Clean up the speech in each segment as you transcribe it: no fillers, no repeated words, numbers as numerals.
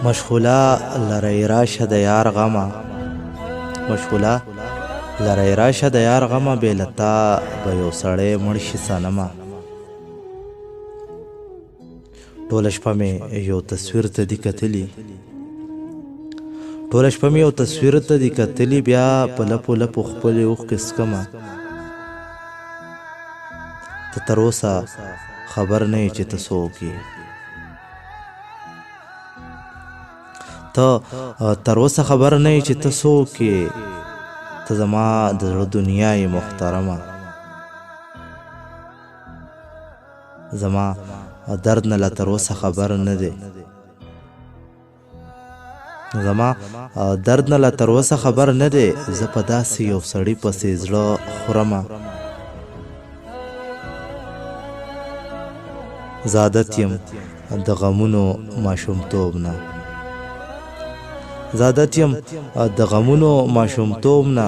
مشغوله لرې راشه د یار غمه، مشغوله لرې راشه د یار غمه، بې له تا به یو سړی مړ شي صنمه. ټوله شپه مې یو تصویر ته دي کتلي، ټوله شپه مې یو تصویر ته دي کتلي، بیا په لپو لپو خپلې اوښکې څکمه. ته تر اوسه خبر نه یې چې ته څوک یې، ته تر اوسه خبر نه یې چې ته څوک یې، ته زما د زړه دنیا یې محترمه. زما درد نه لا تر اوسه خبر نه دی، زما درد نه لا تر اوسه خبر نه دی، زه په داسې یو سړي پسې زړه خورمه. زه عادت یم د غمونو ماشومتوب نه، زه عادت یم د غمونو ماشومتوب نه،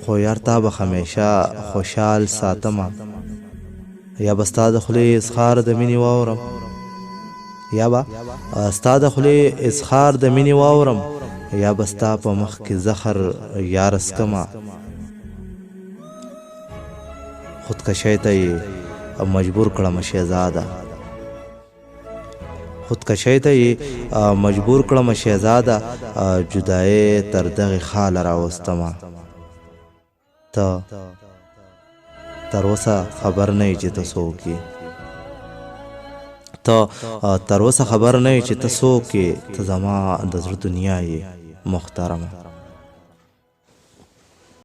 خو یار تا به همیشه خوشحال ساتمه. یا به ستا د خولې اظهار د مینې واورم، یا به ستا د خولې اظهار د مینې واورم، یا به ستا په مخ کې زهر یاره څکمه. خودکشۍ ته یې مجبور کړمه شهزاده، خودکشۍ ته یې مجبور کړمه شهزاده، جدایۍ تر دغې خاله راوستمه. ته تر اوسه خبر نه یې چې ته څوک یې، ته تر اوسه خبر نه یې چې ته څوک یې، ته زما د زړه دنیا یې محترمه.